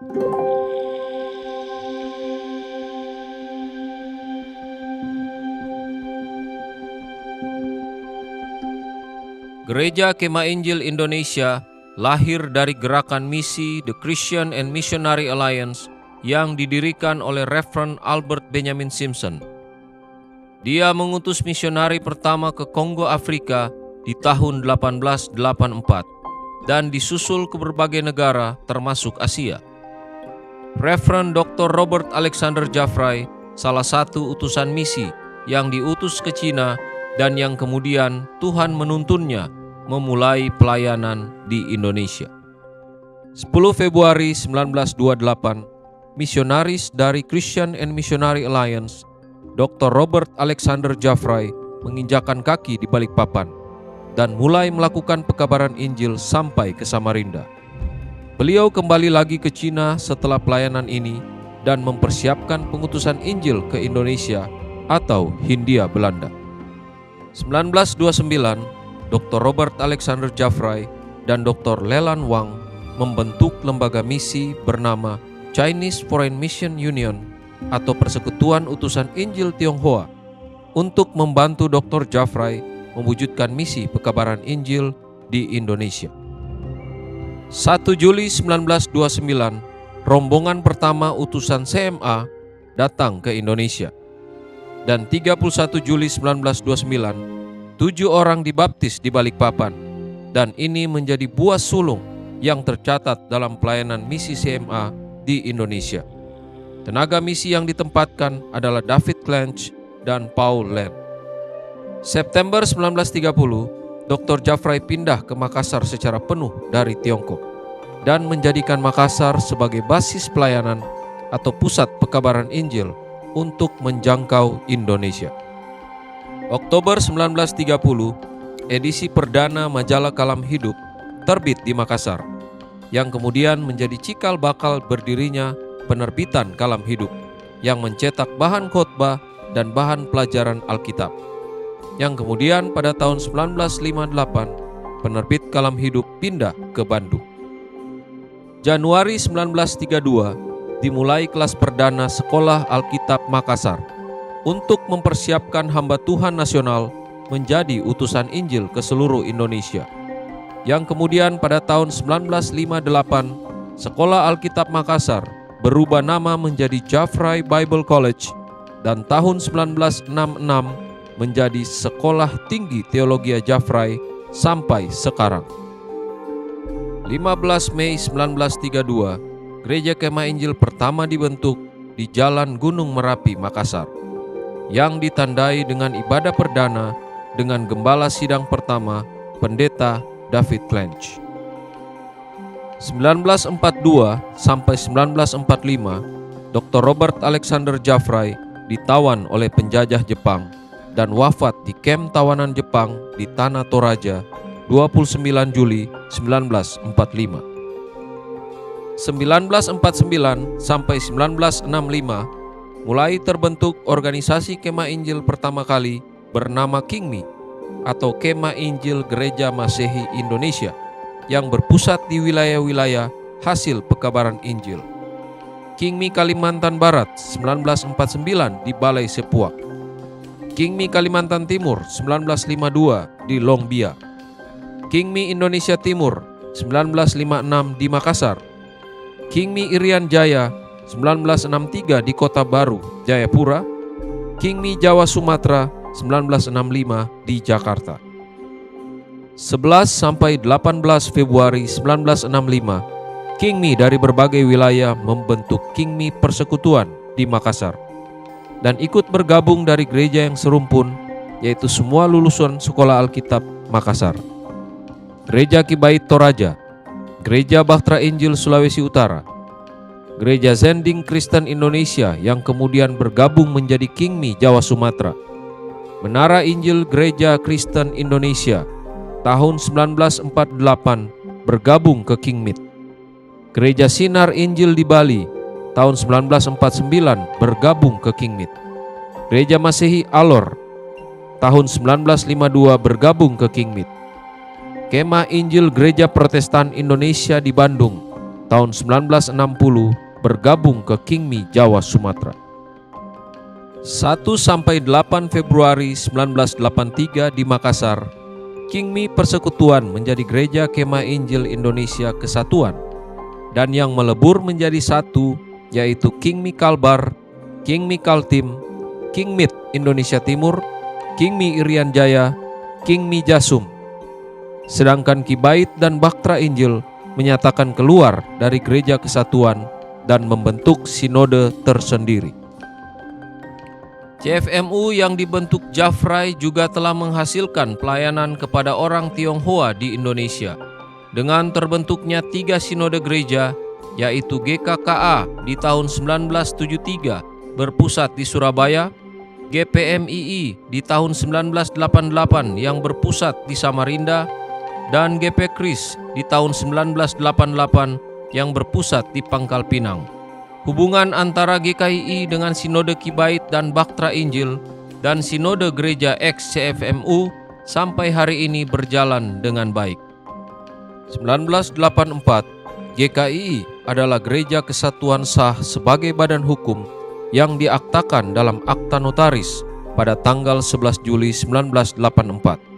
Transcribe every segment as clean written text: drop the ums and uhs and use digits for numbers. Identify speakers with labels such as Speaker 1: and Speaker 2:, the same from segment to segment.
Speaker 1: Gereja Kemah Injil Indonesia lahir dari gerakan misi The Christian and Missionary Alliance yang didirikan oleh Reverend Albert Benjamin Simpson. Dia mengutus misionari pertama ke Kongo, Afrika di tahun 1884 dan disusul ke berbagai negara termasuk Asia. Reverend Dr. Robert Alexander Jaffray, salah satu utusan misi yang diutus ke Cina dan yang kemudian Tuhan menuntunnya memulai pelayanan di Indonesia. 10 Februari 1928, misionaris dari Christian and Missionary Alliance, Dr. Robert Alexander Jaffray menginjakan kaki di Balikpapan dan mulai melakukan pekabaran Injil sampai ke Samarinda. Beliau kembali lagi ke Cina setelah pelayanan ini dan mempersiapkan pengutusan Injil ke Indonesia atau Hindia Belanda. 1929, Dr. Robert Alexander Jaffray dan Dr. Leland Wang membentuk lembaga misi bernama Chinese Foreign Mission Union atau Persekutuan Utusan Injil Tionghoa untuk membantu Dr. Jaffray mewujudkan misi pekabaran Injil di Indonesia. 1 Juli 1929, rombongan pertama utusan CMA datang ke Indonesia. Dan 31 Juli 1929, 7 orang dibaptis di Balikpapan, dan ini menjadi buah sulung yang tercatat dalam pelayanan misi CMA di Indonesia. Tenaga misi yang ditempatkan adalah David Clench dan Paul Len. September 1930, Dr. Jaffray pindah ke Makassar secara penuh dari Tiongkok dan menjadikan Makassar sebagai basis pelayanan atau pusat pekabaran Injil untuk menjangkau Indonesia. Oktober 1930, edisi perdana majalah Kalam Hidup terbit di Makassar, yang kemudian menjadi cikal bakal berdirinya penerbitan Kalam Hidup, yang mencetak bahan khotbah dan bahan pelajaran Alkitab. Yang kemudian pada tahun 1958, penerbit Kalam Hidup pindah ke Bandung. Januari 1932, dimulai kelas perdana Sekolah Alkitab Makassar untuk mempersiapkan hamba Tuhan nasional menjadi utusan Injil ke seluruh Indonesia. Yang kemudian pada tahun 1958, Sekolah Alkitab Makassar berubah nama menjadi Jaffray Bible College dan tahun 1966 menjadi Sekolah Tinggi Teologi Jaffray sampai sekarang. 15 Mei 1932, Gereja Kemah Injil pertama dibentuk di Jalan Gunung Merapi, Makassar, yang ditandai dengan ibadah perdana dengan gembala sidang pertama, Pendeta David Clench. 1942 sampai 1945, Dr. Robert Alexander Jaffray ditawan oleh penjajah Jepang dan wafat di kamp tawanan Jepang di Tanah Toraja 29 Juli 1945. 1949 sampai 1965 mulai terbentuk organisasi Kemah Injil pertama kali bernama KINGMI atau Kemah Injil Gereja Masehi Indonesia yang berpusat di wilayah-wilayah hasil pekabaran Injil. KINGMI Kalimantan Barat 1949 di Balai Sepuak, KINGMI Kalimantan Timur 1952 di Longbia, KINGMI Indonesia Timur 1956 di Makassar, KINGMI Irian Jaya 1963 di Kota Baru, Jayapura, KINGMI Jawa Sumatera 1965 di Jakarta. 11 sampai 18 Februari 1965, KINGMI dari berbagai wilayah membentuk KINGMI Persekutuan di Makassar dan ikut bergabung dari gereja yang serumpun, yaitu semua lulusan Sekolah Alkitab Makassar, Gereja Kibait Toraja, Gereja Bahtera Injil Sulawesi Utara, Gereja Zending Kristen Indonesia yang kemudian bergabung menjadi KINGMI Jawa Sumatera, Menara Injil Gereja Kristen Indonesia tahun 1948 bergabung ke KINGMIT, Gereja Sinar Injil di Bali tahun 1949 bergabung ke KINGMIT, Gereja Masehi Alor tahun 1952 bergabung ke KINGMIT, Kemah Injil Gereja Protestan Indonesia di Bandung tahun 1960 bergabung ke Kingmi Jawa Sumatera. 1-8 Februari 1983 di Makassar, Kingmi Persekutuan menjadi Gereja Kemah Injil Indonesia Kesatuan, dan yang melebur menjadi satu yaitu Kingmi Kalbar, Kingmi Kaltim, Kingmit Indonesia Timur, Kingmi Irian Jaya, Kingmi Jasum. Sedangkan Kibait dan Baktra Injil menyatakan keluar dari Gereja Kesatuan dan membentuk sinode tersendiri. CFMU yang dibentuk Jafrai juga telah menghasilkan pelayanan kepada orang Tionghoa di Indonesia dengan terbentuknya 3 sinode gereja, yaitu GKKA di tahun 1973 berpusat di Surabaya, GPMII di tahun 1988 yang berpusat di Samarinda, dan GP Kris di tahun 1988 yang berpusat di Pangkal Pinang. Hubungan antara GKII dengan Sinode Kibait dan Baktra Injil dan Sinode Gereja ex-CFMU sampai hari ini berjalan dengan baik. 1984, GKII adalah Gereja Kesatuan sah sebagai badan hukum yang diaktakan dalam akta notaris pada tanggal 11 Juli 1984.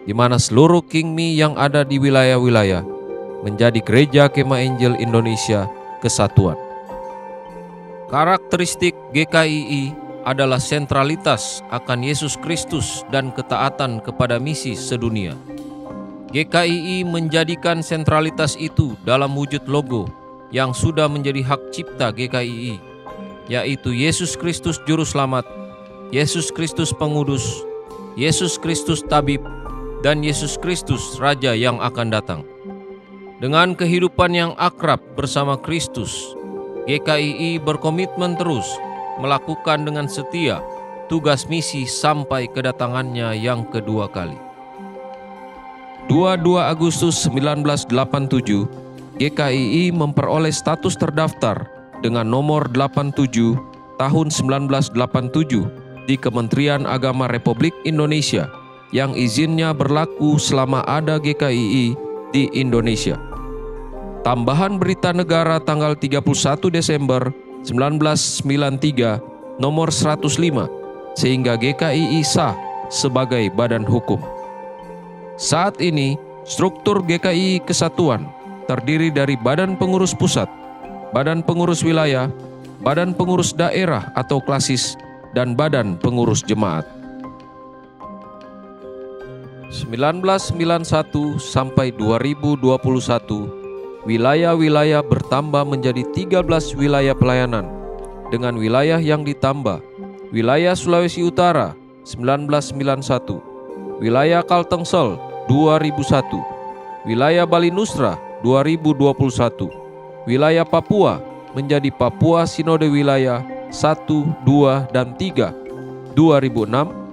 Speaker 1: di mana seluruh Kingmi yang ada di wilayah-wilayah menjadi Gereja Kemah Injil Indonesia Kesatuan. Karakteristik GKII adalah sentralitas akan Yesus Kristus dan ketaatan kepada misi sedunia. GKII menjadikan sentralitas itu dalam wujud logo yang sudah menjadi hak cipta GKII, yaitu Yesus Kristus Juru Selamat, Yesus Kristus Pengudus, Yesus Kristus Tabib, dan Yesus Kristus Raja yang akan datang. Dengan kehidupan yang akrab bersama Kristus, GKII berkomitmen terus melakukan dengan setia tugas misi sampai kedatangannya yang kedua kali. 22 Agustus 1987, GKII memperoleh status terdaftar dengan nomor 87 tahun 1987 di Kementerian Agama Republik Indonesia yang izinnya berlaku selama ada GKII di Indonesia. Tambahan Berita Negara tanggal 31 Desember 1993 nomor 105 sehingga GKII sah sebagai badan hukum. Saat ini, struktur GKII Kesatuan terdiri dari Badan Pengurus Pusat, Badan Pengurus Wilayah, Badan Pengurus Daerah atau Klasis, dan Badan Pengurus Jemaat. 1991 sampai 2021, wilayah-wilayah bertambah menjadi 13 wilayah pelayanan dengan wilayah yang ditambah: wilayah Sulawesi Utara 1991, wilayah Kaltengsel 2001, wilayah Bali Nusra 2021, wilayah Papua menjadi Papua Sinode Wilayah 1, 2, dan 3 2006,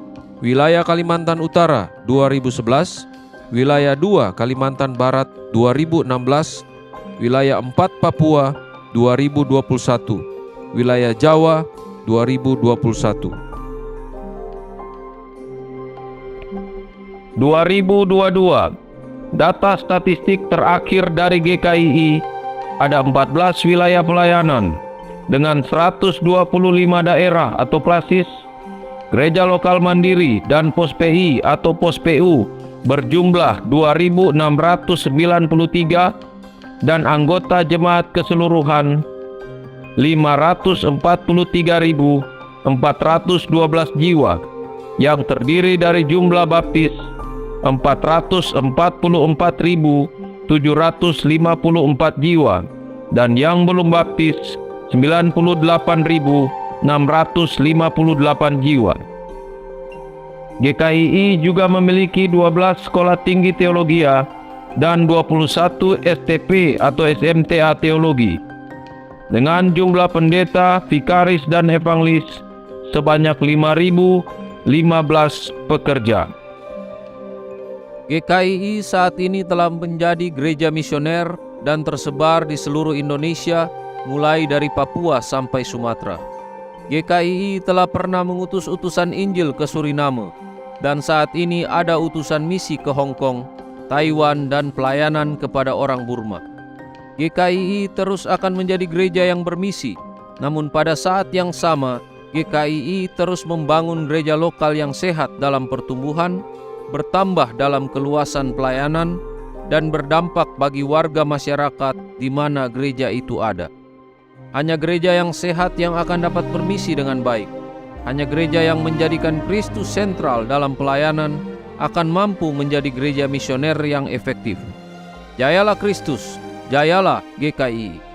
Speaker 1: wilayah Kalimantan Utara 2011, wilayah 2 Kalimantan Barat 2016, wilayah 4 Papua 2021, wilayah Jawa 2021.
Speaker 2: 2022, data statistik terakhir dari GKII, ada 14 wilayah pelayanan dengan 125 daerah atau klasis, gereja lokal mandiri dan pos PI atau pos PU berjumlah 2.693 dan anggota jemaat keseluruhan 543.412 jiwa yang terdiri dari jumlah baptis 444.754 jiwa dan yang belum baptis 98.658 jiwa. GKII juga memiliki 12 sekolah tinggi teologia dan 21 STP atau SMTA teologi dengan jumlah pendeta, vikaris, dan evangelis sebanyak 5.015 pekerja.
Speaker 1: GKII saat ini telah menjadi gereja misioner dan tersebar di seluruh Indonesia mulai dari Papua sampai Sumatera. GKII telah pernah mengutus utusan Injil ke Suriname dan saat ini ada utusan misi ke Hong Kong, Taiwan, dan pelayanan kepada orang Burma. GKII terus akan menjadi gereja yang bermisi. Namun pada saat yang sama, GKII terus membangun gereja lokal yang sehat dalam pertumbuhan, bertambah dalam keluasan pelayanan, dan berdampak bagi warga masyarakat di mana gereja itu ada. Hanya gereja yang sehat yang akan dapat bermisi dengan baik. Hanya gereja yang menjadikan Kristus sentral dalam pelayanan akan mampu menjadi gereja misioner yang efektif. Jayalah Kristus, jayalah GKII.